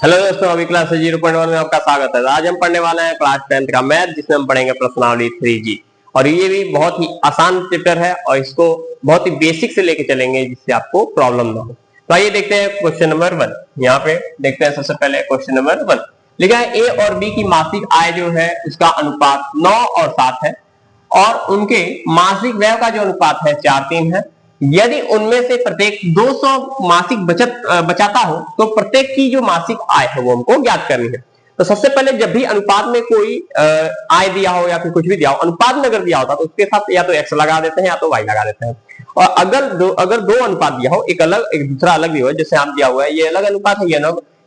Hello दोस्तों, अभी class 0.1 में आपका स्वागत है। आज हम पढ़ने वाले हैं क्लास 10 का मैथ, जिसमें हम पढ़ेंगे प्रश्नावली 3G। और ये भी बहुत ही आसान चैप्टर है और इसको बहुत ही बेसिक से लेके चलेंगे जिससे आपको प्रॉब्लम ना हो। तो आइए देखते हैं क्वेश्चन नंबर 1। यहाँ पे देखते हैं सबसे पहले क्वेश्चन नंबर 1 लिखा है ए और बी की मासिक आय जो है उसका अनुपात 9 और 7 है और उनके मासिक व्यय का जो अनुपात है 4:3 है। यदि उनमें से प्रत्येक 200 मासिक बचत बचाता हो तो प्रत्येक की जो मासिक आय है वो हमको ज्ञात करनी है। तो सबसे पहले जब भी अनुपात में कोई आय दिया हो या फिर कुछ भी दिया हो, अनुपात में अगर दिया होता तो उसके साथ या तो x लगा देते हैं या तो y लगा देते हैं। और अगर दो अनुपात दिया हो, एक अलग एक दूसरा अलग भी हो, जैसे हम दिया हुआ है ये अलग अनुपात है,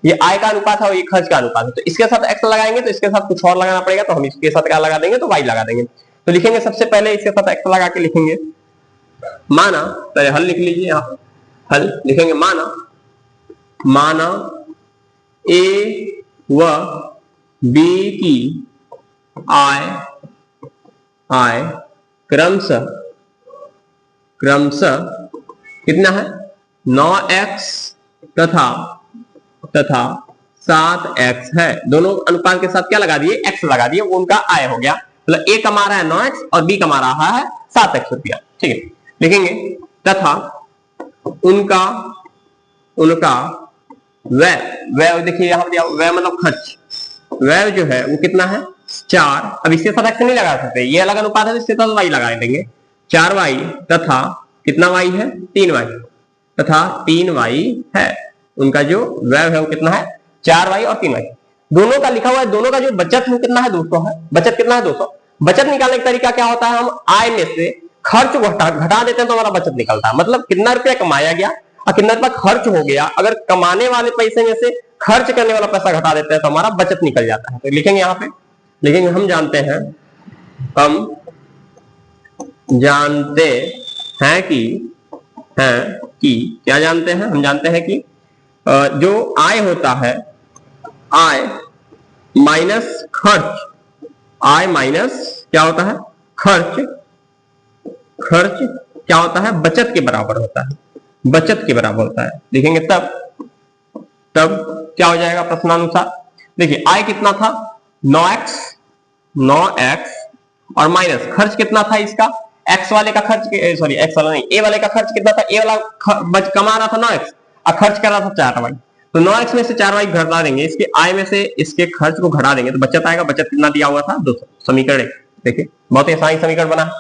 ये आय का अनुपात है और ये खर्च का अनुपात है, तो इसके साथ x लगाएंगे तो इसके साथ कुछ और लगाना पड़ेगा, तो हम इसके साथ क्या लगा देंगे तो y लगा देंगे। तो लिखेंगे सबसे पहले इसके साथ x लगा के लिखेंगे। माना, पहले हल लिख लीजिए, यहाँ हल लिखेंगे। माना ए व बी की आय क्रमशः कितना है 9x तथा 7x है। दोनों अनुपात के साथ क्या लगा दिए, x लगा दिए, वो उनका आय हो गया। मतलब ए कमा रहा है 9x और बी कमा रहा है 7x रुपया। ठीक है, लिखेंगे तथा उनका व्यय देखिए यहाँ दिया व्यय मतलब खर्च, व्यय जो है वो कितना है 4। अब इसके साथ x नहीं लगा सकते, ये अलग अनुपात है, इसके साथ y लगा देंगे। 4y तथा कितना y है 3y तथा 3y है। उनका जो व्यय है वो कितना है 4y और 3y। दोनों का लिखा हुआ है, दोनों का जो बचत है कितना है 200 है। बचत कितना है 200। बचत निकालने का तरीका क्या होता है, हम आय में से खर्च को घटा देते हैं तो हमारा बचत निकलता है। मतलब कितना रुपया कमाया गया और कितना रुपया खर्च हो गया, अगर कमाने वाले पैसे में से खर्च करने वाला पैसा घटा देते हैं तो हमारा बचत निकल जाता है। तो लिखेंगे यहाँ पे, लिखेंगे हम जानते हैं कि क्या जानते हैं, हम जानते हैं कि जो आय होता है, आय माइनस खर्च, आय माइनस क्या होता है खर्च क्या होता है बचत के बराबर होता है, बचत के बराबर होता है। लिखेंगे तब क्या हो जाएगा प्रश्नानुसार। देखिए आय कितना था 9x और माइनस खर्च कितना था इसका, x वाले का खर्च, सॉरी x वाला नहीं, a वाले का खर्च कितना था, a वाला कमा रहा था 9x और खर्च कर रहा था 4y। तो 9x में से 4y घटा देंगे, इसके आय में से इसके खर्च को घटा देंगे तो बचत आएगा। बचत कितना दिया हुआ था 200। समीकरण एक देखिए बहुत ही आसान समीकरण बना।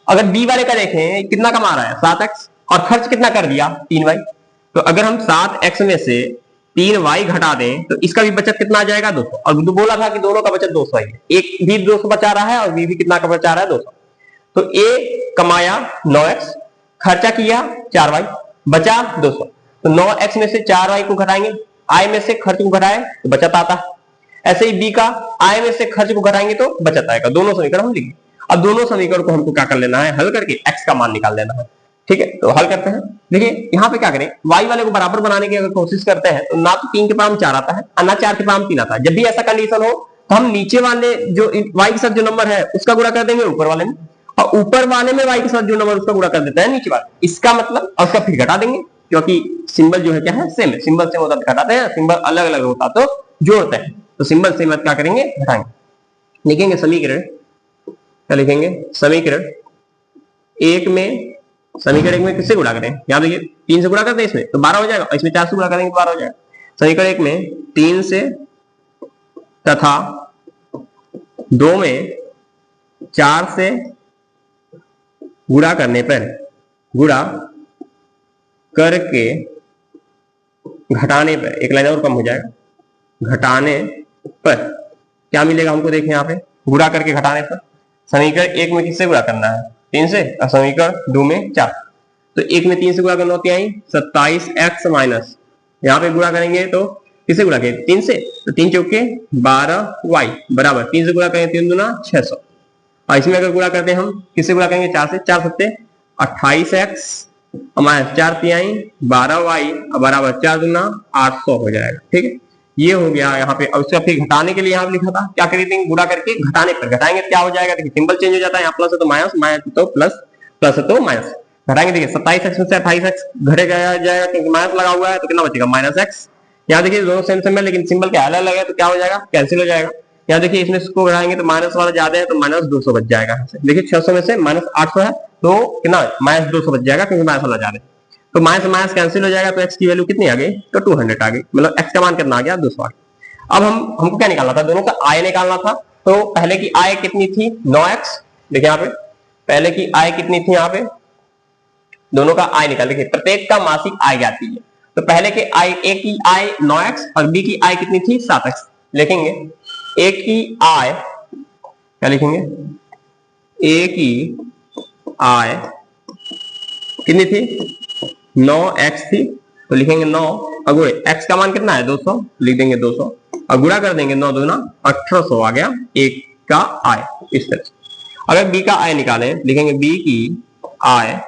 अगर बी वाले का देखें कितना कमा रहा है 7x और खर्च कितना कर दिया 3y, तो अगर हम 7x में से 3y घटा दें तो इसका भी बचत कितना आ जाएगा 200। और बोला था कि दोनों का बचत 200 है, एक भी 200 बचा रहा है और बी भी कितना का बचा रहा है 200। तो a कमाया 9x, खर्चा किया 4y, बचा 200। तो 9x में से 4y को घटाएंगे, आय में से खर्च को घटाए तो बचत आता है। ऐसे ही बी का आय में से खर्च को घटाएंगे तो बचत आएगा। दोनों समीकरण हम लिखेंगे। अब दोनों समीकरण को हमको क्या कर लेना है, हल करके x का मान निकाल लेना है। ठीक है, तो हल करते हैं। देखिए यहाँ पे क्या करें, y वाले को बराबर बनाने की अगर कोशिश करते हैं तो ना तो 3 के पावर 4 आता है और ना 4 के पावर 3 आता है। जब भी ऐसा कंडीशन हो तो हम नीचे वाले जो y के साथ जो नंबर है उसका गुणा कर देंगे ऊपर वाले में, और ऊपर वाले में y के साथ जो नंबर उसका गुणा कर देते हैं नीचे वाले। इसका मतलब और उसका फिर घटा देंगे, क्योंकि सिंबल जो है क्या है सेम है। सिंबल सेम होता तो घटाते हैं, सिंबल अलग अलग होता तो जोड़ते हैं। तो सिंबल सेम क्या करेंगे घटाएंगे। लिखेंगे समीकरण, क्या लिखेंगे समीकरण एक में, समीकरण एक में किससे गुणा करें, यहाँ देखिए 3 से गुणा करते हैं इसमें तो 12 हो जाएगा, इसमें 4 से गुणा करेंगे तो 12 हो जाएगा। समीकरण एक में 3 से तथा 2 में 4 से गुणा करने पर, गुणा करके घटाने पर, एक लाइन और कम हो जाएगा, घटाने पर क्या मिलेगा हमको देखिए यहाँ पे, गुणा करके घटाने पर। समीकरण एक में किससे गुणा करना है 3 से, और समीकरण 2 में 4। तो एक में 3 से गुणा करना होती है 27x माइनस, यहाँ पे गुणा करेंगे तो किससे गुणा करेंगे 3 से, तो 3 चौके 12y बराबर 3 से गुणा करेंगे 3 दूना 600। और इसमें अगर गुणा करते हैं हम किससे गुणा करेंगे 4 से, 4 सत्ते 28x माइनस 4 तिहाई 12y बराबर 4 दूना 800 हो जाएगा। ठीक है, ये हो गया यहाँ पे। अब इसका फिर घटाने के लिए यहाँ लिखा था, क्या करेंगे गुणा करके घटाने पर, घटाएंगे क्या हो जाएगा, देखिए सिंबल चेंज हो जाता है, यहाँ प्लस है तो माइनस, माइनस तो प्लस, प्लस है तो माइनस। घटाएंगे देखिए 27x में से 28x घटे जाएगा क्योंकि माइनस लगा हुआ है तो कितना बचेगा -x, यहाँ देखिए दोनों सेम सेम है लेकिन सिंबल क्या अलग अलग है, तो क्या हो जाएगा, कैंसिल हो जाएगा। यहाँ देखिए इसमें इसको बढ़ाएंगे तो माइनस वाला ज्यादा है तो माइनस 200 बच जाएगा। देखिए 600 में से माइनस 800 है तो कितना माइनस 200 बच जाएगा क्योंकि माइनस वाला ज्यादा है। तो माइनस माइनस कैंसिल हो जाएगा तो एक्स की वैल्यू कितनी आ गई, तो 200 आ गई, मतलब एक्स का मान कितना आ गया, 200 आ गया। अब हमको क्या निकालना था, दोनों का आय निकालना था। तो पहले की आय कितनी थी 9x, देखिए यहाँ पे पहले की आय कितनी थी, यहाँ पे दोनों का आय निकाल, देखिए प्रत्येक का मासिक आय ज्ञात है। तो पहले के आय, ए की आय 9x और बी की आय कितनी थी 7x। लिखेंगे ए की आय, क्या लिखेंगे, ए की आय कितनी थी 9x थी, तो लिखेंगे 9 और गुणे x का मान कितना है 200, लिख देंगे 200 और गुणा कर देंगे 9 दूना 1800 आ गया एक का आय। इस तरह से अगर b का आय निकालें, लिखेंगे b की आय,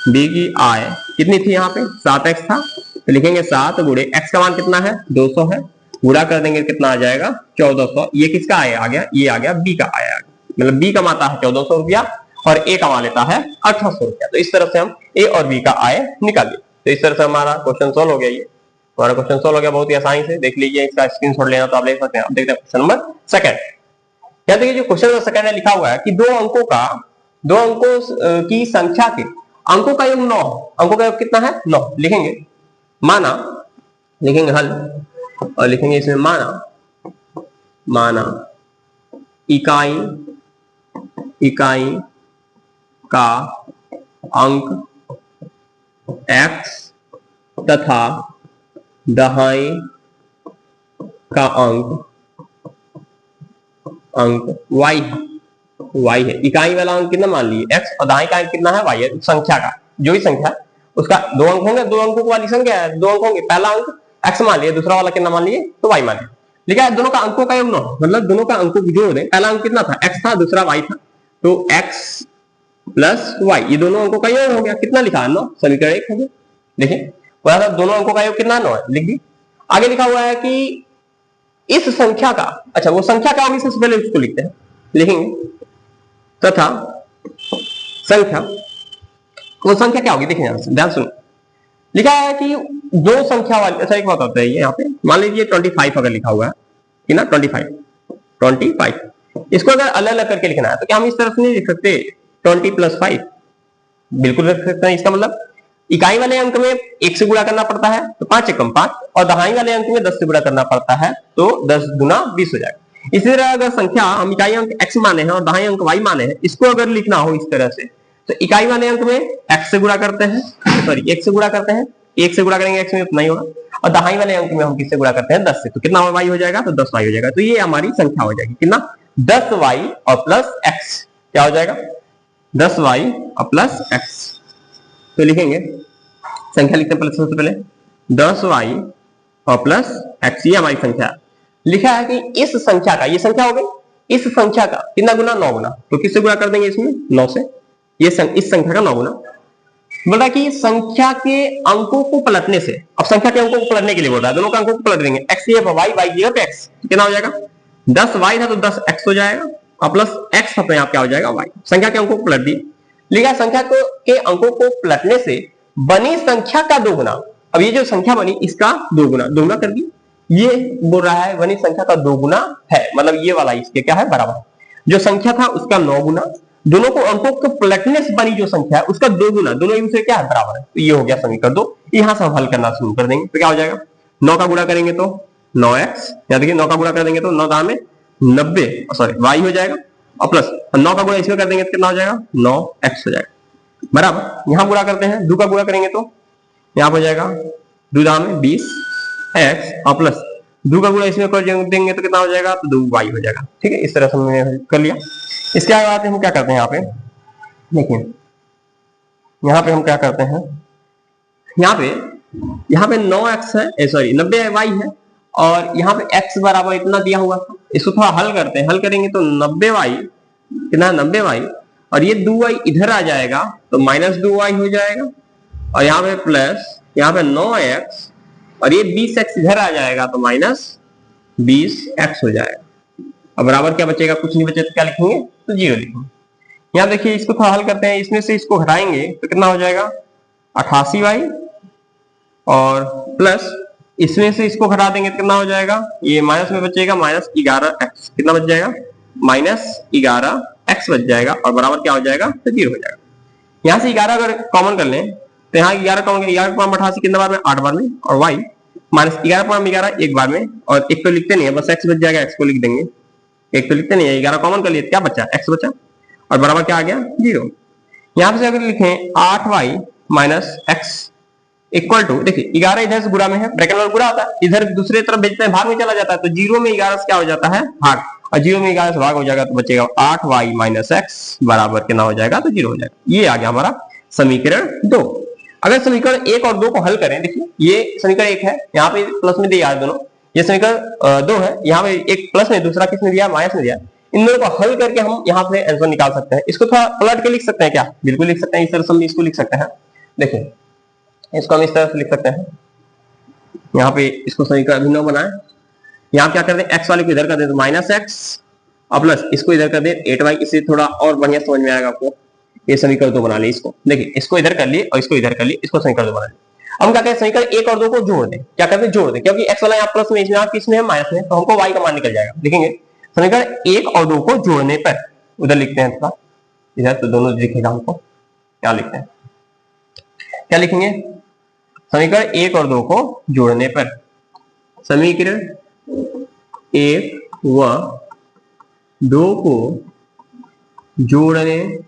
b की आय कितनी थी यहाँ पे 7x था, तो लिखेंगे 7 गुणे x का मान कितना है 200 है, गुणा कर देंगे कितना आ जाएगा 1400। ये किसका आय आ गया, ये आ गया b का आय आ गया, मतलब b कमाता है 1400 रुपया और a कमा लेता है 1800 रुपया। तो इस तरह से हम a और b का आय निकालिए। तो इस तरह से हमारा क्वेश्चन सोल्व हो गया, ये हमारा क्वेश्चन सोल्व हो गया बहुत ही आसानी से, देख लीजिए, इसका स्क्रीनशॉट लेना तो आप ले सकते हैं। अब देखते हैं क्वेश्चन नंबर सेकंड। यहाँ देखिए जो क्वेश्चन नंबर सेकंड में लिखा हुआ है कि दो अंकों की संख्या के अंकों का योग 9, अंकों का योग कितना है 9। लिखेंगे माना, लिखेंगे हल और लिखेंगे इसमें माना इकाई का अंक x तथा दहाई का अंक y है। इकाई वाला अंक कितना मान लिए x और दहाई का अंक कितना है y है। संख्या का जो भी संख्या उसका दो अंक होंगे, दो अंकों वाली संख्या है, दो अंक होंगे, पहला अंक x मान लिए, दूसरा वाला कितना मान लिए तो y मान लिए। लिखा है दोनों का अंकों का योग 9, मतलब दोनों का अंकों को जोड़ दें, पहला अंक कितना था x था, दूसरा y था, तो x प्लस y ये दोनों अंकों का योग हो गया, कितना लिखा है 9, समीकरण 1 हो गया। देखिए दोनों अंकों का योग कितना 9 है, लिख दी। आगे लिखा हुआ है कि इस संख्या का, अच्छा वो संख्या क्या होगी सबसे पहले उसको लिखते हैं, लिखेंगे तथा संख्या, वो संख्या क्या होगी देखिए ध्यान सुनो। लिखा है कि दो संख्या वाली, अच्छा एक बात होता है यहाँ पे मान लीजिए 25 अगर लिखा हुआ है कि ना 25, इसको अगर अलग अलग करके लिखना है तो क्या हम इस तरह से नहीं लिख सकते 20 + 5, बिल्कुल रख सकते हैं। इसका मतलब इकाई वाले अंक में 1 से गुणा करना पड़ता है तो 5 × 5 और दहाई वाले अंक में 10 से गुणा करना पड़ता है तो 10 × 20 हो जाएगा। इसी तरह अगर संख्या हम इकाई अंक x माने हैं और दहाई अंक y माने हैं, इसको अगर लिखना हो इस तरह से तो इकाई वाले अंक में x से गुणा करते हैं, सॉरी 1 से गुणा करते हैं, 1 से गुणा करेंगे x में उतना ही होगा, और दहाई वाले अंक में हम किससे गुणा करते हैं 10 से, तो कितना y हो जाएगा तो 10y हो जाएगा। तो ये हमारी संख्या हो जाएगी कितना 10y और प्लस x, क्या हो जाएगा 10y और प्लस x। तो लिखेंगे संख्या लिखते हैं सबसे पहले 10y और प्लस x, ये हमारी संख्या। लिखा है कि इस संख्या का, ये संख्या हो गई, इस संख्या का कितना गुना 9 गुना, तो किससे गुणा कर देंगे इसमें 9 से, ये इस संख्या का 9 गुना। बोला कि संख्या के अंकों को पलटने से, अब संख्या के अंकों को पलटने के लिए बोल रहा है, दोनों का अंकों को पलट देंगे, x ये y, y ये x, कितना हो जाएगा 10y था तो 10x हो जाएगा और प्लस x अपने आप क्या हो जाएगा y। संख्या के अंकों को पलट दिए। लिखा संख्या के अंकों को पलटने से बनी संख्या का 2 गुना, अब ये जो संख्या बनी इसका 2 गुना कर दी, ये बोल रहा है बनी संख्या का 2 गुना है, मतलब ये वाला इसके क्या है बराबर, जो संख्या था उसका 9 गुना, दोनों को अंकों को पलटने से बनी जो संख्या है उसका 2 गुना, दोनों एक दूसरे क्या है बराबर है। तो ये हो गया समीकरण 2। यहां से हम हल करना शुरू कर देंगे, तो क्या हो जाएगा 9 का गुणा करेंगे तो 9x, या देखिए 9 का गुणा कर देंगे तो 9 दाम में 90, सॉरी y हो जाएगा, और प्लस 9 का गुणा इसमें कर देंगे तो कितना हो जाएगा 9x हो जाएगा बराबर। यहां गुणा करते हैं, 2 का गुणा करेंगे तो यहां हो जाएगा 2 दाम में 20x और प्लस 2 का गुणा इसमें कर देंगे तो कितना हो जाएगा तो 2y हो जाएगा। ठीक है, इस तरह से हमने कर लिया। इसके बाद हम क्या करते हैं, यहाँ पे देखिए, यहाँ पे हम क्या करते हैं, यहाँ पे 9x है, सॉरी 90y है और यहाँ पे x बराबर इतना दिया हुआ था, इसको थोड़ा हल करते हैं, हल करेंगे तो 90y कितना 90y और ये 2y इधर आ जाएगा तो -2y हो जाएगा और यहाँ पे प्लस यहाँ पे 9x और ये 20x इधर आ जाएगा तो -20x हो जाएगा। अब बराबर क्या बचेगा, कुछ नहीं बचे तो क्या लिखेंगे तो 0 लिखेंगे। यहाँ देखिए इसको थोड़ा हल करते हैं, इसमें से इसको घटाएंगे तो कितना हो जाएगा 88y और प्लस इसमें से इसको घटा देंगे तो कितना हो जाएगा, ये माइनस में बचेगा -11x, कितना बच जाएगा -11x बच जाएगा, और बराबर क्या हो जाएगा, तो 0 हो जाएगा। यहां से 11 अगर कॉमन कर लें तो यहाँ 11 कॉमन, 11 कितने बार में, 8 बार में, और y -11 एक बार में, और एक तो लिखते नहीं है, बस x बच जाएगा, x को लिख देंगे, एक तो लिखते नहीं है, 11 कॉमन कर लिए क्या बचा, x बचा, और बराबर क्या आ गया 0। यहां से अगर लिखें 8y - x इक्वल टू, देखिए 11 इधर से गुणा में है, ब्रैकेट में गुणा होता है, इधर दूसरे तरफ भेजते हैं भाग में चला जाता है, तो 0 में 11 से क्या हो जाता है भाग, और 0 में 11 से भाग हो जाएगा तो बचेगा 8y - x बराबर कितना हो जाएगा, तो 0 हो जाएगा। ये आ गया हमारा समीकरण 2। अगर समीकरण 1 और 2 को हल करें, देखिए ये समीकरण 1 है, यहाँ पे प्लस में दिया है दोनों, ये समीकरण 2 है, यहाँ पे एक प्लस में, दूसरा किसने दिया, माइनस में दिया। इन दोनों को हल करके हम यहाँ से आंसर निकाल सकते हैं। इसको थोड़ा पलट के लिख सकते हैं क्या, बिल्कुल लिख सकते हैं, इस तरह से हम इसको लिख सकते हैं। देखिए इसको हम इस तरह से लिख सकते हैं, यहाँ पे इसको समीकरण अभिनव बनाए, यहाँ क्या कर दें, x वाले को इधर कर दें तो -x, और प्लस इसको इधर कर दें 8y, इससे थोड़ा और बढ़िया समझ में आएगा आपको। ये समीकरण 2 बना लिए, इसको देखिए, इसको इधर कर लिए और इसको इधर कर लिए, इसको समीकरण 2 बना लिए। हम क्या करें, समीकरण 1 और 2 को जोड़ दें, क्या करते हैं, जोड़ दें, क्योंकि x वाला यहाँ प्लस में, इसमें किसमें है, माइनस में, तो हमको y का मान निकल जाएगा। लिखेंगे समीकरण 1 और 2 को जोड़ने पर, उधर लिखते हैं थोड़ा इधर, तो दोनों दिखेगा हमको, क्या लिखते हैं, क्या लिखेंगे, समीकरण 1 और 2 को जोड़ने पर, समीकरण 1 व 2 को जोड़ने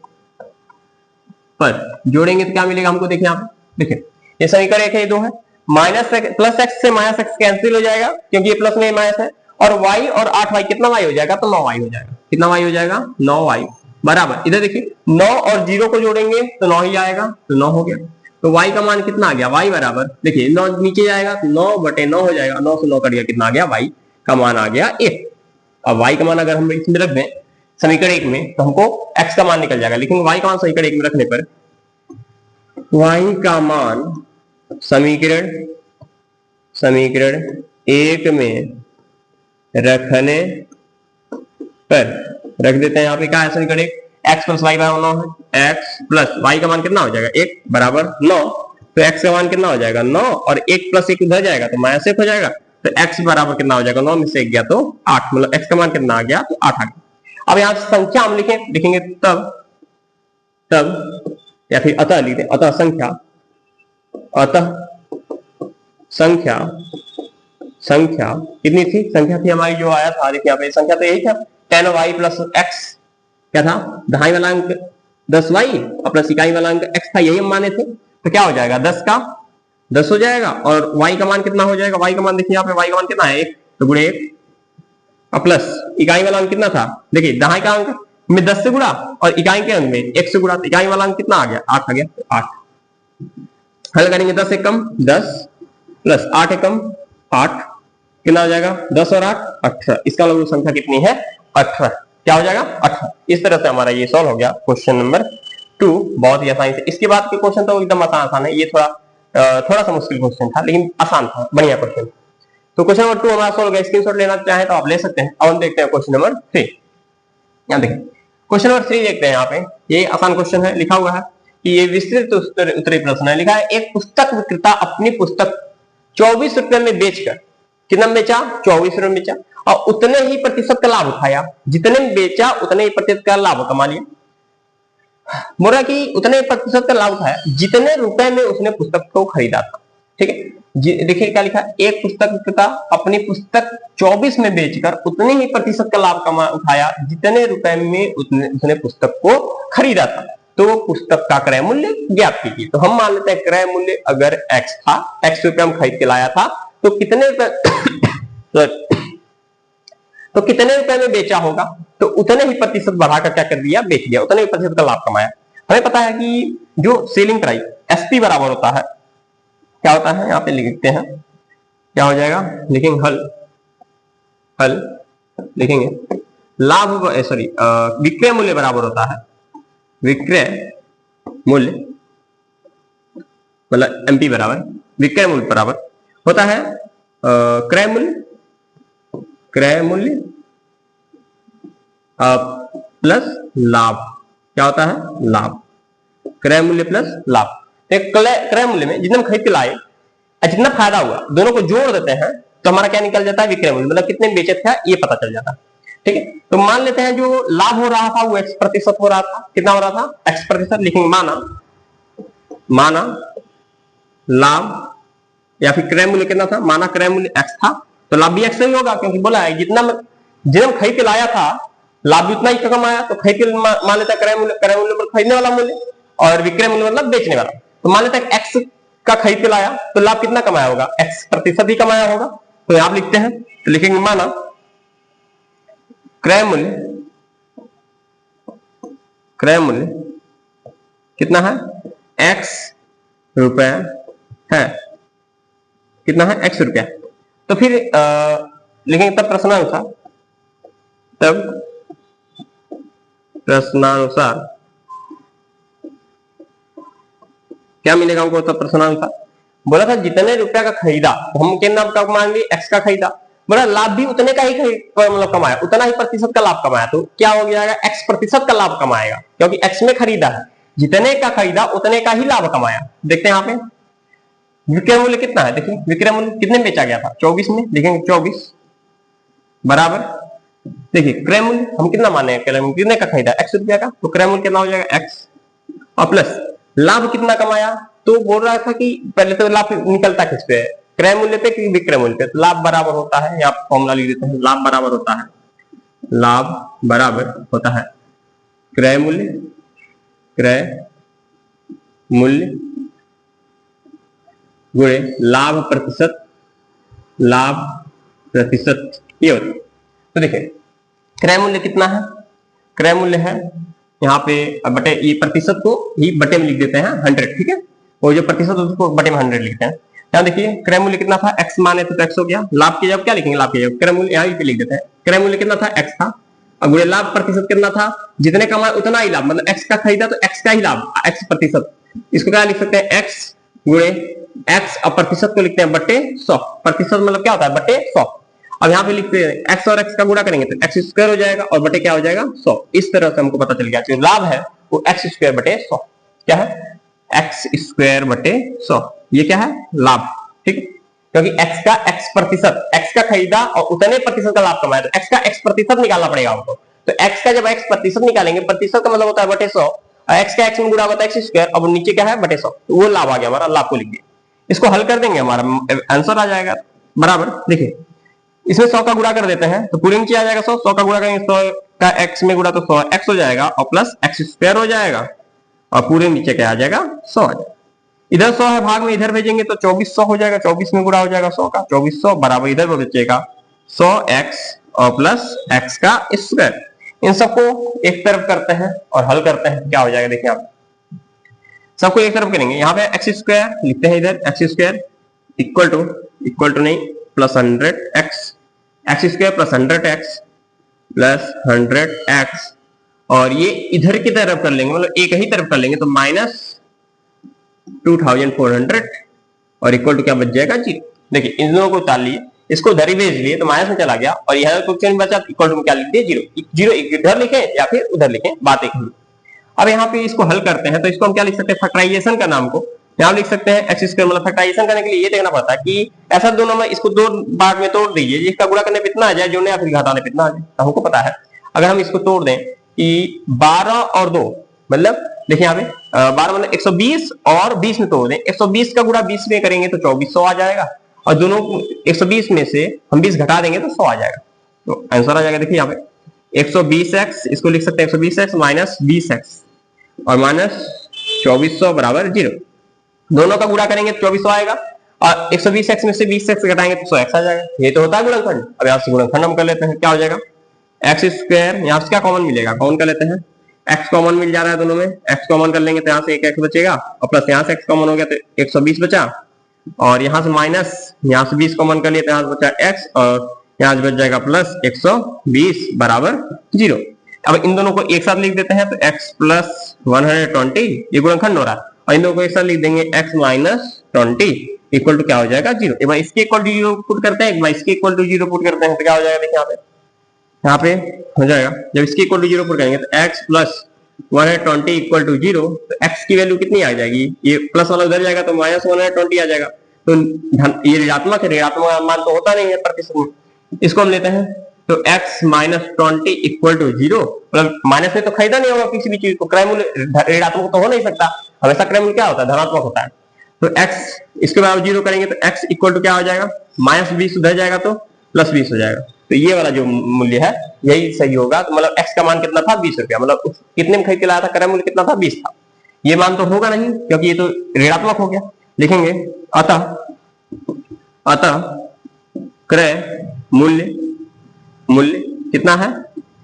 पर, जोड़ेंगे तो क्या मिलेगा हमको, देखिए यहाँ पे, देखिए ये समीकरण 1 है, ये 2 है, प्लस एक्स से माइनस एक्स कैंसिल हो जाएगा, क्योंकि ये प्लस में माइनस है, और y और 8y कितना y हो जाएगा, तो 9y हो जाएगा, कितना y हो जाएगा, 9y बराबर, इधर देखिए 9 और 0 को जोड़ेंगे तो 9 ही आएगा, तो 9 हो गया। तो y का मान कितना आ गया, y बराबर, देखिए 9 नीचे जाएगा तो 9/9 हो जाएगा, 9 से 9 कट गया, कितना आ गया, y का मान आ गया 1। अब y का मान अगर हम इसमें रख दें समीकरण 1 में, तो हमको x का मान निकल जाएगा, लेकिन y का मान समीकरण 1 में रखने पर, y का मान समीकरण 1 में रखने पर, रख देते हैं यहाँ पे, क्या है समीकरण 1, x + y बराबर 9 है, x प्लस y का मान कितना हो जाएगा, 1 बराबर 9, तो x का मान कितना हो जाएगा 9, और 1 + 1 उधर जाएगा तो -1 हो जाएगा, तो x बराबर कितना हो जाएगा, 9 में से 1 गया तो 8, मतलब x का मान कितना आ गया, तो 8 आ गया। अब यहाँ संख्या हम लिखेंगे तब या फिर अतः लिखते हैं, अतः संख्या कितनी थी, संख्या थी हमारी जो आया था, देखिए यहाँ पे संख्या तो यही था, 10y + x, क्या था, दहाई वाला अंक 10y और प्लस इकाई वाला अंक x था, यही हम माने थे, तो क्या हो जाएगा, 10 का 10 हो जाएगा, और y का मान कितना हो जाएगा, y का मान देखिए यहाँ पे, y का मान कितना है 1, तो गुणे 1, और प्लस इकाई वाला अंक कितना था, देखिए दहाई का अंक में 10 से गुणा, और इकाई के अंक में 1 से गुणा, तो इकाई वाला अंक कितना आ गया, 8 आ गया, तो 8 हल करेंगे, 10 एकम 10 प्लस 8 एकम 8, कितना हो जाएगा, 10 और 8 18, इसका मतलब संख्या कितनी है, 18, क्या हो जाएगा 18। इस तरह से हमारा ये सॉल्व हो गया क्वेश्चन नंबर 2, बहुत ही आसानी से। इसके बाद के क्वेश्चन तो एकदम आसान है, ये थोड़ा सा मुश्किल क्वेश्चन था, लेकिन आसान था, बढ़िया क्वेश्चन। तो क्वेश्चन नंबर 2 हमारा सॉल्व हो गया, स्क्रीनशॉट लेना चाहे तो आप ले सकते हैं। अब हम देखते हैं क्वेश्चन नंबर 3, यहाँ देखिए क्वेश्चन नंबर 3 देखते हैं। यहाँ पे ये आसान क्वेश्चन है, लिखा हुआ है कि ये विस्तृत उत्तरीय प्रश्न है, लिखा है एक पुस्तक विक्रेता अपनी पुस्तक 24 रुपए में बेचकर, कितना बेचा, 24 रुपए में बेचा, और उतने ही प्रतिशत का लाभ उठाया, जितने में बेचा उतने ही प्रतिशत का लाभ कमा लिया। बोल रहा कि उतने प्रतिशत का लाभ उठाया जितने रुपए में उसने पुस्तक को खरीदा था, ठीक है। देखिए क्या लिखा है, एक पुस्तक विक्रेता अपनी पुस्तक 24 में बेचकर उतने ही प्रतिशत का लाभ उठाया जितने रुपए में उसने पुस्तक को खरीदा था, तो पुस्तक का क्रय मूल्य ज्ञात कीजिए। तो हम मान लेते हैं क्रय मूल्य अगर x था, x रुपए हम खरीद के लाया था, तो कितने रुपए तो कितने रुपए में बेचा होगा, तो उतने ही प्रतिशत बढ़ाकर क्या कर दिया, बेच दिया, उतने ही प्रतिशत का लाभ कमाया। हमें पता है कि जो सेलिंग प्राइस एसपी बराबर होता है, क्या होता है, यहाँ पे लिखते हैं, क्या हो जाएगा, लिखेंगे हल लिखेंगे लाभ सॉरी विक्रय मूल्य बराबर होता है, विक्रय मूल्य मतलब एमपी बराबर विक्रय मूल्य बराबर होता है क्रय मूल्य प्लस लाभ, क्या होता है, लाभ, क्रय मूल्य प्लस लाभ। क्रय मूल्य में जितने हम खरीद के लाए जितना फायदा हुआ दोनों को जोड़ देते हैं तो हमारा क्या निकल जाता है, विक्रय मूल्य, मतलब कितने बेचे थे ये पता चल जाता है। ठीक है, तो मान लेते हैं जो लाभ हो रहा था वो x% हो रहा था। कितना हो रहा था, x%। लिखेंगे माना लाभ या फिर क्रय मूल्य कितना था, माना क्रय मूल्य x था तो लाभ भी x ही होगा, क्योंकि बोला है जितना खरीद के लाया था लाभ भी उतना ही कमाया। तो खरीद के मान लेता है क्रय मूल्य मतलब खरीदने वाला मूल्य, और विक्रय मूल्य मतलब बेचने वाला। तो मान लेता है x का खरीद के लाया तो लाभ कितना कमाया होगा, x% ही कमाया होगा। तो आप लिखते हैं, तो लिखेंगे माना क्रय मूल्य कितना है, x रुपए है, कितना है, x रुपया। तो फिर लिखेंगे तब प्रश्नानुसार क्या मिलेगा हमको, तब प्रश्नानुसार बोला था जितने रुपया का खरीदा तो हम कितना का मान लिए, x का खरीदा, बोला लाभ भी उतने का ही मतलब कमाया, उतना ही प्रतिशत का लाभ कमाया। तो क्या हो जाएगा, x% का लाभ कमाएगा, क्योंकि x में खरीदा है, जितने का खरीदा उतने का ही लाभ कमाया। देखते हैं यहाँ पे विक्रय मूल्य कितना है, देखिए विक्रय मूल्य कितने में बेचा गया था, 24 में। लिखेंगे 24 बराबर, देखिए क्रय मूल्य हम कितना माने, क्रय मूल्य कितने का खरीदा, x रुपया का, तो क्रय मूल्य कितना हो जाएगा x, और प्लस लाभ कितना कमाया। तो बोल रहा था कि पहले तो लाभ निकलता किस पे, क्रय मूल्य पे कि विक्रय मूल्य पे। तो लाभ बराबर होता है, यहाँ फॉर्मूला लिख देते हैं, लाभ बराबर होता है क्रय मूल्य गुणे लाभ प्रतिशत ये होता है। तो देखिए क्रय मूल्य कितना है, क्रय मूल्य है यहाँ पे बटे, ये प्रतिशत को ही बटे में लिख देते हैं 100, ठीक है, और जो प्रतिशत उसको बटे में 100 लिखते हैं। यहाँ देखिए क्रय मूल्य कितना था, x माने तो x हो गया, लाभ की जब क्या लिखेंगे, लाभ की जब क्रय मूल्य यहाँ पे लिख देते हैं। क्रय मूल्य कितना था, x था, और गुणे लाभ प्रतिशत कितना था, जितने कमाए उतना ही लाभ, मतलब x का खरीदा तो x का ही लाभ, x%। इसको क्या लिख सकते हैं, x गुणे x और प्रतिशत को लिखते हैं बटे 100। प्रतिशत मतलब क्या होता है, बटे 100। अब यहाँ पे लिखते हैं x और x का गुणा करेंगे तो x² हो जाएगा और बटे क्या हो जाएगा 100। इस तरह से हमको पता चल गया जो लाभ है वो x² बटे 100 क्या है, x² बटे 100 ये क्या है, लाभ। ठीक है, क्योंकि x का x का खरीदा और उतने प्रतिशत का लाभ कमाया, तो x का x% निकालना पड़ेगा हमको। तो x का जब x% निकालेंगे, प्रतिशत का मतलब होता है बटे 100, और x का x में गुणा होता है x², अब नीचे क्या है बटे 100, तो वो लाभ आ गया हमारा, लाभ को लिख दिया। इसको हल कर देंगे हमारा आंसर आ जाएगा बराबर। देखिए इसमें 100 का गुणा कर देते हैं तो पूरे नीचे आ जाएगा 100 का गुणा करेंगे 100 का x में गुणा तो 100x हो जाएगा और प्लस x² हो जाएगा, और पूरे नीचे क्या आ जाएगा 100 आ जाएगा। इधर 100 है भाग में, इधर भेजेंगे तो 2400 हो जाएगा, 24 में गुणा हो जाएगा 100 का, 2400 बराबर इधर बचेगा 100x और प्लस x का स्क्वायर। इन सबको एक तरफ करते हैं और हल करते हैं, क्या हो जाएगा देखिए आप, सबको एक तरफ करेंगे, यहाँ पे x² लिखते हैं, इधर x² इक्वल टू नहीं plus 100x, x² plus 100x plus 100x, और ये इधर की तरफ कर लेंगे, मतलब एक ही तरफ कर लेंगे तो माइनस 2400 और इक्वल टू क्या बच जाएगा 0। देखिए इन दोनों को उतार लिए, इसको उधर ही भेज लिए तो माइनस में चला गया, और यहाँ क्वेश्चन बचा इक्वल टू क्या लिख दिए 0 इधर लिखें या फिर उधर लिखें, बात एक ही। अब यहाँ पे इसको हल करते हैं तो इसको हम क्या लिख सकते हैं, फैक्टराइजेशन का नाम को यहाँ लिख सकते हैं x², मतलब फैक्टराइजेशन करने के लिए ये देखना पड़ता है कि ऐसा दोनों में इसको दो भाग में तोड़ दीजिए, इसका गुणा करने पे इतना आ जाए, जोड़ने या फिर घटाने पे इतना आ जाए, हमको पता है। अगर हम इसको तोड़ दें कि 12 और 2 मतलब देखिए यहाँ पे 12 मतलब 120 और 20 में तोड़ दें, 120 का गुणा 20 में करेंगे तो 2400 आ जाएगा, और दोनों 120 में से हम 20 घटा देंगे तो 100 आ जाएगा, तो आंसर आ जाएगा। देखिए यहाँ पे 120x, इसको लिख सकते हैं 120x माइनस 20x और माइनस 2400 बराबर 0। दोनों का गुणा करेंगे तो 2400 आएगा, और 120x में से 20x घटाएंगे तो 100x आ जाएगा। ये तो होता है गुणनखंड। अब यहाँ से गुणनखंड हम कर लेते हैं, क्या हो जाएगा x², यहाँ से क्या कॉमन मिलेगा, कॉमन कर लेते हैं, x कॉमन मिल जा रहा है दोनों में, x कॉमन कर लेंगे तो यहाँ से एक x बचेगा, और प्लस यहाँ से x कॉमन हो गया तो 120 बचा, और यहाँ से माइनस यहाँ से 20 कॉमन कर लिए तो यहाँ से बचा x, और यहाँ से बच जाएगा प्लस 120 बराबर 0। अब इन दोनों को एक साथ लिख देते हैं तो x प्लस 120 ये गुणनखंड हो रहा है, और इन दोनों को एक साथ लिख देंगे x माइनस 20 इक्वल टू क्या हो जाएगा 0। एक बार इसके इक्वल टू 0 पुट करते हैं, एक बार इसके इक्वल टू 0 पुट करते हैं तो क्या हो जाएगा देखिए यहाँ पे हो जाएगा, जब इसके इक्वल टू 0 पुट करेंगे तो x प्लस 120 इक्वल टू 0, तो x की वैल्यू कितनी आ जाएगी, ये प्लस वाला उधर जाएगा तो माइनस 120 आ जाएगा, तो ये ऋणात्मक है, ऋणात्मक मान तो होता नहीं है प्रतिशत में, इसको हम लेते हैं तो x माइनस 20 इक्वल टू 0, मतलब माइनस में तो खरीदा नहीं होगा किसी भी चीज को, क्रय मूल्य ऋणात्मक तो हो नहीं सकता, हमेशा क्रय मूल्य क्या होता है, धनात्मक होता है। तो x इसके बराबर 0 करेंगे तो x इक्वल टू क्या हो जाएगा, -20 उधर जाएगा तो +20 हो जाएगा। तो ये वाला जो मूल्य है यही सही होगा। तो मतलब x का मान कितना था, 20 रुपया, मतलब कितने में खरीद के लाया था, क्रय मूल्य कितना था, 20 था। ये मान तो होगा नहीं क्योंकि ये तो ऋणात्मक हो गया। लिखेंगे अतः क्रय मूल्य कितना है,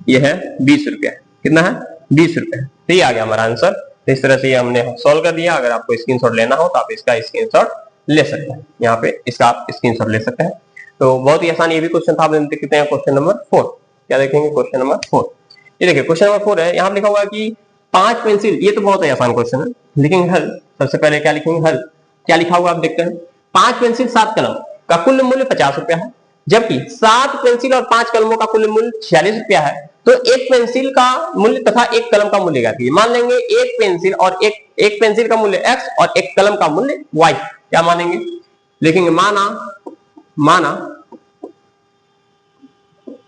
यह है 20 रुपया। कितना है, 20 रुपया। तो ये आ गया हमारा आंसर। तो इस तरह से हमने सॉल्व कर दिया। अगर आपको स्क्रीनशॉट लेना हो तो आप इसका स्क्रीनशॉट ले सकते हैं, यहाँ पे इसका आप स्क्रीनशॉट ले सकते हैं। तो बहुत ही आसान ये भी क्वेश्चन था। आप देखते हैं क्वेश्चन नंबर 4, क्या देखेंगे, क्वेश्चन नंबर 4। ये देखिए क्वेश्चन नंबर 4 है, यहाँ लिखा हुआ कि 5 पेंसिल, ये तो बहुत ही आसान क्वेश्चन है, लिखेंगे हल। सबसे पहले क्या लिखेंगे, हल। क्या लिखा हुआ आप देखते हैं, 5 पेंसिल 7 कलम का कुल मूल्य 50 रुपया है, जबकि 7 पेंसिल और 5 कलमों का कुल मूल्य 46 रुपया है। तो एक पेंसिल का मूल्य तथा एक कलम का मूल्य क्या है। मान लेंगे एक पेंसिल और एक पेंसिल का मूल्य x और एक कलम का मूल्य y। क्या मानेंगे, लिखेंगे माना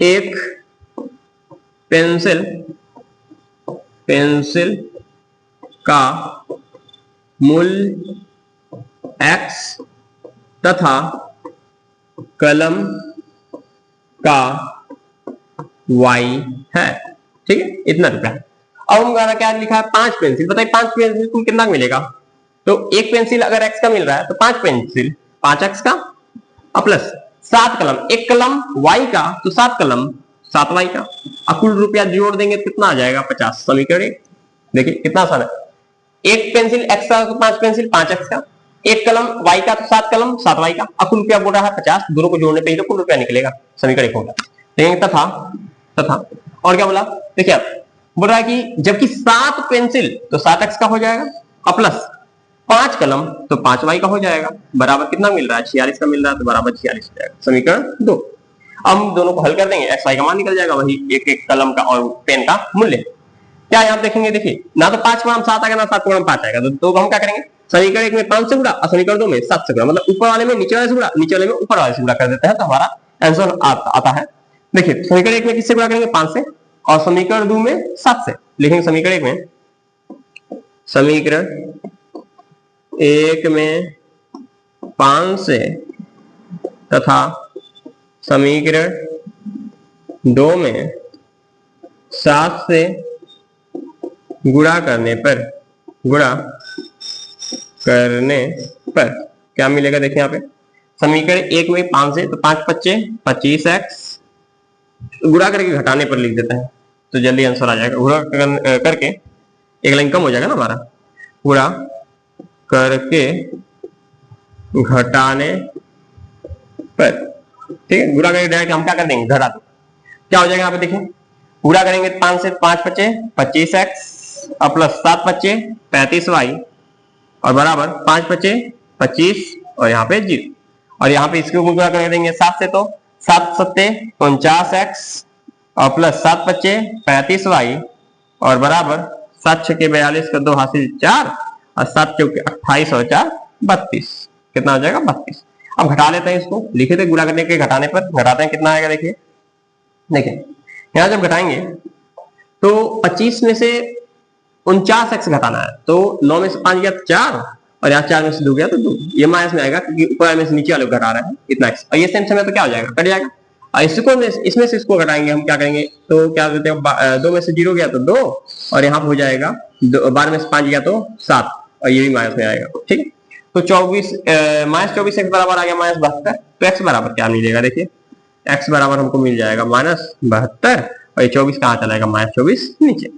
एक पेंसिल का मूल्य x तथा कलम का y है, ठीक है, इतना रुपया। अब हमारा क्या लिखा है, 5 पेंसिल। बताइए 5 पेंसिल को कितना मिलेगा। तो एक पेंसिल अगर x का मिल रहा है तो 5 पेंसिल 5x का प्लस 7 कलम, एक कलम y का तो 7 कलम 7y का, कुल रुपया जोड़ देंगे तो कितना आ जाएगा, 50। समीकरण देखिए कितना आसान है। एक पेंसिल x का तो 5 पेंसिल 5x का, एक कलम y का तो 7 कलम 7y का, कुल रुपया बोल रहा है 50। दोनों को जोड़ने पे ही तो कुल रुपया निकलेगा। समीकरण होगा देखेंगे तथा और क्या बोला, देखिए बोल रहा है कि जबकि 7 पेंसिल तो 7x का हो जाएगा प्लस 5 कलम तो 5y का हो जाएगा, बराबर कितना मिल रहा है, 46 का मिल रहा है, तो बराबर 46 हो जाएगा। समीकरण 2। अब हम दोनों को हल कर देंगे, xy का मान निकल जाएगा, वही एक कलम का और पेन का मूल्य। क्या यहाँ देखेंगे, देखिए ना तो 5 गुणा 7 आएगा ना 7 गुणा 5 आएगा, तो हम क्या करेंगे, समीकरण 1 में 5 से गुणा और समीकरण 2 में 7 से गुणा, मतलब ऊपर वाले में नीचे वाले से गुणा, नीचे वाले में ऊपर वाले से गुणा कर देते हैं तो हमारा आंसर आता है। देखिए समीकरण 1 में किससे गुणा करेंगे, 5 से, और समीकरण 2 में 7 से। लिखेंगे समीकरण 1 में 5 से तथा समीकरण 2 में 7 से गुणा करने पर क्या मिलेगा, देखिए यहाँ पे समीकरण 1 में 5 से, तो 5 पच्चे 25x, गुणा करके घटाने पर लिख देते हैं तो जल्दी आंसर आ जाएगा। गुणा करके एक लाइन कम हो जाएगा ना हमारा, गुणा करके घटाने पर, ठीक है। गुणा करके डायरेक्ट हम क्या कर देंगे, घटा दो, क्या हो जाएगा यहाँ पे देखिए, गुणा करेंगे 5 से 5 पच्चे 25x और प्लस 7 पच्चे 35y और बराबर 5 पच्चे 25 और यहाँ पे 0, और यहाँ पे इसको गुणा कर देंगे 7 से, तो 7 सत्ते 49x और प्लस 7 पच्चे 35y और बराबर 7 छक्के 42 का 2 हासिल 4 और 7 चौके 28 और 4 32। कितना हो जाएगा, 32। अब घटा लेते हैं इसको, लिखे थे गुणा करने के घटाने पर, घटाते हैं कितना आएगा, देखिए यहाँ जब घटाएंगे तो 25 में से 49x घटाना है, तो 9 में से 5 गया 4 और यहाँ 4 में से 2 गया तो 2, ये माइनस में आएगा क्योंकि ऊपर में से नीचे वाले घटा रहे हैं इतना x, और ये सेम समय तो क्या हो जाएगा, कट जाएगा। और इसमें से इसको घटाएंगे हम, क्या करेंगे, तो क्या करते हैं, 2 में से 0 गया तो 2 और यहाँ हो जाएगा 12 में से 5 गया तो 7 और ये भी माइनस में आएगा, ठीक है। तो 24 -24x बराबर आ गया -72। तो x बराबर क्या मिलेगा, देखिए x बराबर हमको मिल जाएगा -72 और ये 24 कहाँ चला जाएगा, -24 नीचे।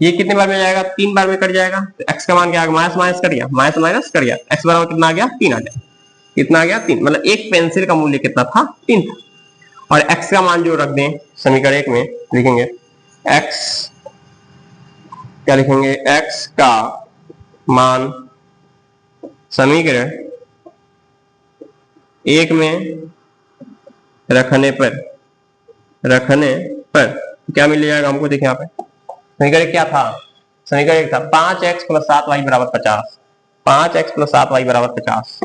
ये कितने बार में जाएगा, 3 बार में कट जाएगा, तो x का मान क्या आएगा, माइनस कट गया, माइनस कट गया, x बराबर कितना आ गया, 3 आ गया। कितना आ गया, 3, मतलब एक पेंसिल का मूल्य कितना था, 3 था। और x का मान जो रख दें समीकरण 1 में, लिखेंगे x, क्या लिखेंगे, x का मान समीकरण 1 में रखने पर क्या मिल जाएगा हमको, देखिए यहाँ पे समीकरण क्या था, समीकरण 1 था 5x + 7y = 50, 5x + 7y = 50।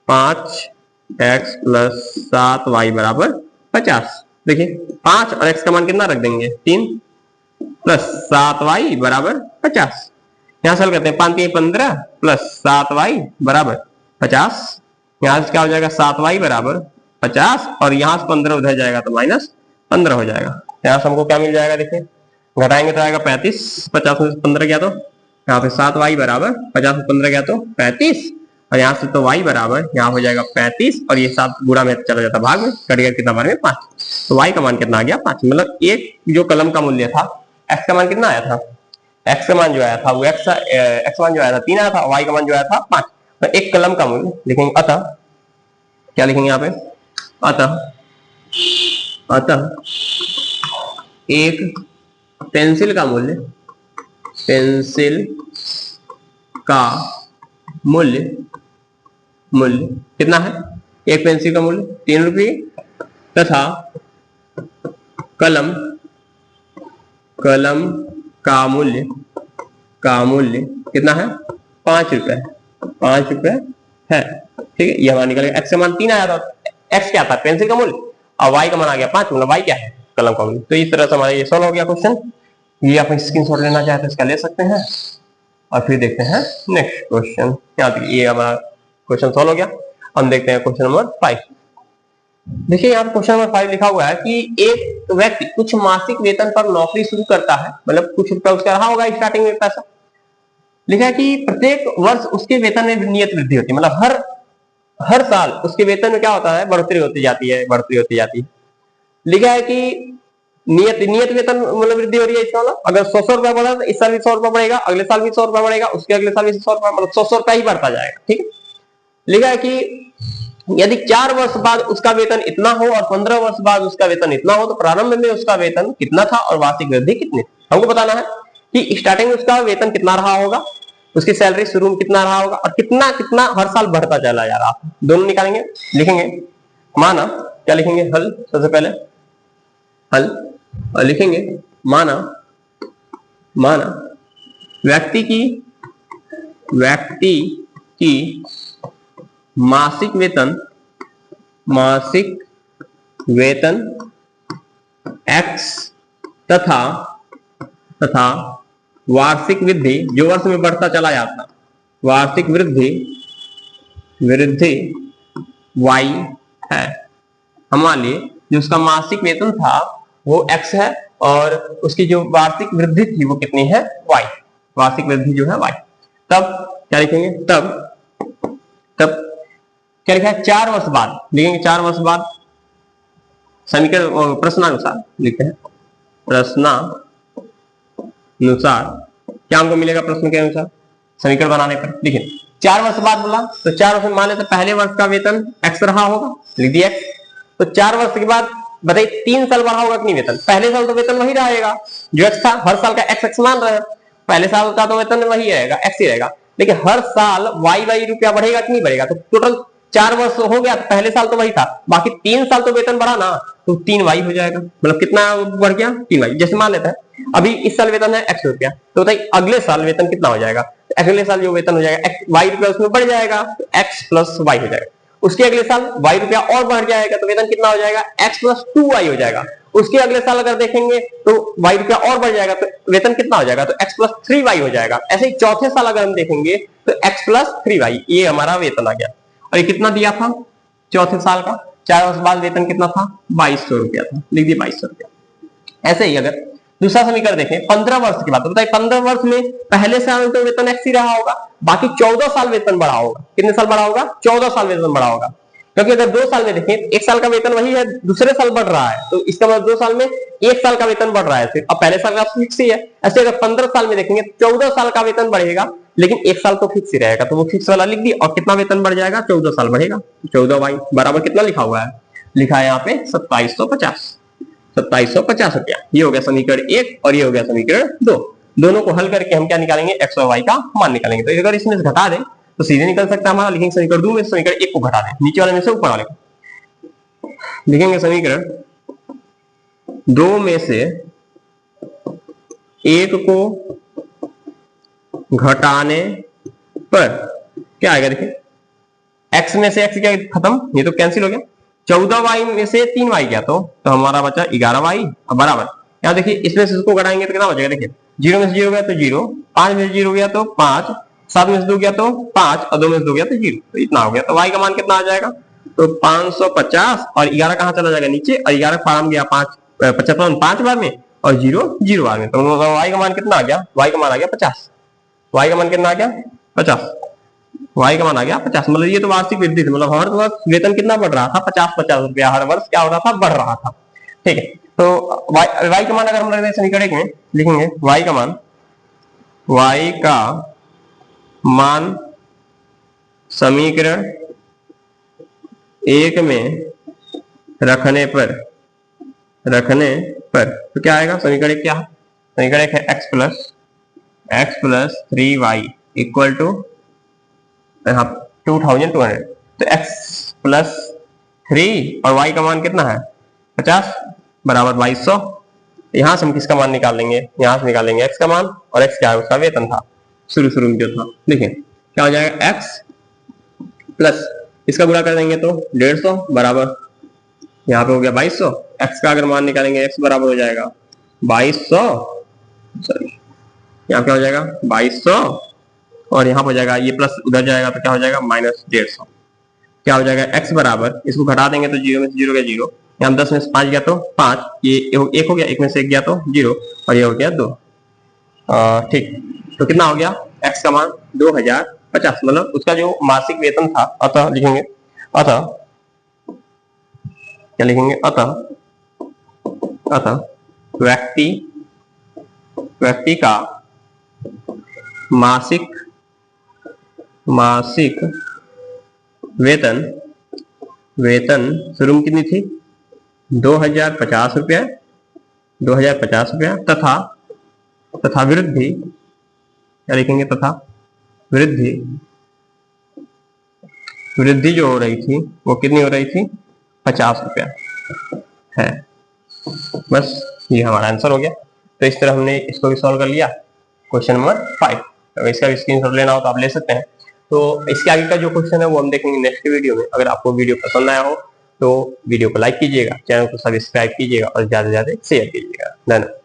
5x plus 7y बराबर 50। देखिए 5 और x का मान कितना रख देंगे 3 प्लस 7y बराबर 50। यहां से हल करते हैं 5 3 15 प्लस 7y बराबर 50। यहां से क्या हो जाएगा 7y बराबर 50 और यहां से 15 उधर जाएगा तो -15 हो जाएगा। यहां से हमको क्या मिल जाएगा देखिए घटाएंगे तो आएगा 35, 50 में 15 गया तो यहाँ पे 7y बराबर 50 में 15 गया तो 35 और यहाँ से तो y बराबर यहाँ हो जाएगा 35 और ये 7 गुणा में चला जाता भाग में कट गया कितना बार में 5। तो y का मान कितना आ गया 5। मतलब एक जो कलम का मूल्य था x का मान कितना आया था, x का मान जो आया था वो x मान जो आया था 3 आया था, y का मान जो आया था 5। तो एक कलम का मूल्य लिखेंगे अतः क्या लिखेंगे यहाँ पे अतः एक पेंसिल का मूल्य कितना है, एक पेंसिल का मूल्य 3 रुपये तथा कलम का मूल्य कितना है 5 रुपए है। ठीक है, ये हमारा निकल गया। x का मान 3 आया था, x क्या था पेंसिल का मूल्य और y का मान आ गया 5, मतलब y क्या है कलम का मूल्य। तो इस तरह से हमारा ये सॉल्व हो गया क्वेश्चन। ये आप स्क्रीनशॉट लेना चाहते हैं इसका ले सकते हैं और फिर देखते हैं नेक्स्ट क्वेश्चन। ये हमारा क्वेश्चन सॉल्व हो गया। हम देखते हैं क्वेश्चन नंबर 5। देखिए यहाँ क्वेश्चन नंबर 5 लिखा हुआ है कि एक व्यक्ति कुछ मासिक वेतन पर नौकरी शुरू करता है, मतलब कुछ रुपया उसका रहा होगा स्टार्टिंग में पैसा। लिखा है कि प्रत्येक वर्ष उसके वेतन में नियत वृद्धि होती है, मतलब हर साल उसके वेतन में क्या होता है बढ़ोतरी होती जाती है। लिखा है कि नियत वेतन मतलब वृद्धि हो रही है इसका मतलब अगर 100 रुपया बढ़ा तो इस साल भी 100 रुपया बढ़ेगा, अगले साल भी 100 रुपया बढ़ेगा, उसके अगले साल भी 100 रुपया, मतलब 100 रुपया ही बढ़ता जाएगा। ठीक है, लिखा है कि यदि 4 वर्ष बाद उसका वेतन इतना हो और 15 वर्ष बाद उसका वेतन इतना हो तो प्रारंभ में उसका वेतन कितना था और वार्षिक वृद्धि कितनी। हमको बताना है कि स्टार्टिंग में उसका वेतन कितना रहा होगा, उसकी सैलरी शुरू में कितना रहा होगा और कितना कितना हर साल बढ़ता चला जा रहा था। दोनों निकालेंगे, लिखेंगे माना क्या लिखेंगे हल, सबसे पहले हल और लिखेंगे माना व्यक्ति की मासिक वेतन x तथा वार्षिक वृद्धि जो वर्ष में बढ़ता चला जाता, वार्षिक वृद्धि y है। हमारे लिए जो उसका मासिक वेतन था वो x है और उसकी जो वार्षिक वृद्धि थी वो कितनी है y, वार्षिक वृद्धि जो है y। तब क्या लिखेंगे, तब क्या लिखा है 4 वर्ष बाद लिखेंगे, 4 वर्ष बाद समीकरण प्रश्नानुसार लिखते हैं, प्रश्नानुसार क्या हमको मिलेगा प्रश्न के अनुसार समीकरण बनाने पर। देखिए 4 वर्ष बाद बोला तो 4 वर्ष मान लेते पहले वर्ष का वेतन x रहा होगा, लिख दिया x। तो 4 वर्ष के बाद बताइए 3 साल बढ़ा होगा कि नहीं वेतन, पहले साल तो वेतन वही रहेगा जो x था, हर साल का x मान रहे हैं, पहले साल का तो वेतन वही रहेगा x ही रहेगा, लेकिन हर साल y रुपया बढ़ेगा कि नहीं बढ़ेगा। तो टोटल 4 वर्ष हो गया, तो पहले साल तो वही था, बाकी 3 साल तो वेतन बढ़ा ना, तो 3y हो जाएगा, मतलब कितना बढ़ गया 3y। जैसे मान लेते हैं अभी इस साल वेतन है x रुपया, तो बताइए अगले साल वेतन कितना हो जाएगा, अगले साल जो वेतन हो जाएगा y रुपया उसमें बढ़ जाएगा तो x प्लस y हो जाएगा। उसके अगले साल y रुपया और बढ़ जाएगा तो वेतन कितना हो जाएगा x प्लस 2y हो जाएगा। उसके अगले साल अगर देखेंगे तो y रुपया और बढ़ जाएगा तो वेतन कितना हो जाएगा तो x प्लस 3y हो जाएगा। ऐसे ही चौथे साल अगर हम देखेंगे तो x प्लस 3y, ये हमारा वेतन आ गया। और ये कितना दिया था चौथे साल का, 4 वर्ष बाद वेतन कितना था 2200 रुपया था, लिख दिए 2200 रुपया। ऐसे ही अगर दूसरा समीकरण देखें 15 वर्ष के बाद, तो बताइए 15 वर्ष में पहले साल तो वेतन x ही रहा होगा, बाकी 14 साल वेतन बढ़ा होगा। कितने साल बढ़ा होगा 14 साल वेतन बढ़ा होगा, क्योंकि अगर 2 साल में देखें 1 साल का वेतन वही है, दूसरे साल बढ़ रहा है, तो इसका मतलब 2 साल में 1 साल का वेतन बढ़ रहा है सिर्फ, अब पहले साल का फिक्स ही है। ऐसे अगर 15 साल में देखेंगे 14 साल का वेतन बढ़ेगा, लेकिन 1 साल तो फिक्स ही रहेगा, तो वो फिक्स वाला लिख दी और कितना वेतन बढ़ जाएगा 14 साल बढ़ेगा। 14y बराबर कितना लिखा हुआ है, लिखा है यहाँ पे 2750 रुपया। ये हो गया समीकरण 1 और ये हो गया समीकरण 2। दोनों को हल करके हम क्या निकालेंगे x और y का मान निकालेंगे। तो अगर इसमें से घटा दें तो सीधे निकल सकता है हमारा, लिखेंगे समीकरण 2 में समीकरण 1 को घटा दें, नीचे वाले में से ऊपर वाले को लिखेंगे, समीकरण 2 में से 1 को घटाने पर क्या आएगा, देखिए x में से x क्या खत्म, ये तो कैंसिल हो गया। 14y में से 3y गया तो हमारा बचा 11y बराबर। यहाँ देखिए इसमें से इसको घटाएंगे तो कितना बचेगा, देखिए 0 में से 0 गया तो 0, 5 में से 0 गया तो 5, 7 में से 2 गया तो 5 और 2 में से 2 गया तो 0, तो इतना हो गया। तो y का मान कितना आ जाएगा, तो 550 और 11 कहाँ चला जाएगा नीचे, और 11 फार्म गया 55 5 बार में और 0 0 बार में, तो y का मान कितना आ गया, y का मान आ गया 50। y का मान कितना आ गया 50, y का मान आ गया 50। मतलब ये तो वार्षिक वृद्धि थी, मतलब हर वर्ष वेतन कितना बढ़ रहा था, 50-50 रुपया हर वर्ष क्या हो रहा था, बढ़ रहा था। ठीक है, तो y का मान अगर हम समीकरण में लिखेंगे, y का मान समीकरण 1 में रखने पर तो क्या आएगा, समीकरण 1 क्या है, समीकरण 1 है x plus 3y equal to यहाँ 2200, तो x प्लस 3 और y का मान कितना है 50 बराबर 2200। यहां से हम किसका मान निकाल लेंगे, यहां से निकालेंगे x का मान, और x क्या है, उसका वेतन था शुरू में जो था। देखिए क्या हो जाएगा, x प्लस इसका गुणा कर देंगे तो 150 बराबर यहाँ पे हो गया 2200। x का अगर मान निकालेंगे x बराबर हो जाएगा 2200, सॉरी यहाँ क्या हो जाएगा 2200, और यहाँ हो जाएगा ये प्लस उधर जाएगा तो क्या हो जाएगा -150। क्या हो जाएगा x बराबर, इसको घटा देंगे तो 0 में से 0 गया 0, यहाँ 10 में से 5 गया तो 5, ये 1 हो गया, 1 में से 1 गया तो 0 और ये हो गया 2। ठीक, तो कितना हो गया, x का मान 2050, मतलब उसका जो मासिक वेतन था। अतः लिखेंगे, अतः क्या लिखेंगे, अतः व्यक्ति का मासिक वेतन शुरू में कितनी थी, 2050 रुपया तथा वृद्धि, क्या लिखेंगे, तथा वृद्धि जो हो रही थी वो कितनी हो रही थी, 50 रुपया है। बस ये हमारा आंसर हो गया। तो इस तरह हमने इसको भी सॉल्व कर लिया, क्वेश्चन नंबर 5। अगर इसका भी स्क्रीनशॉट लेना हो तो आप ले सकते हैं। तो इसके आगे का जो क्वेश्चन है वो हम देखेंगे नेक्स्ट वीडियो में। अगर आपको वीडियो पसंद आया हो तो वीडियो को लाइक कीजिएगा, चैनल को सब्सक्राइब कीजिएगा और ज्यादा से ज्यादा शेयर कीजिएगा। धन्यवाद।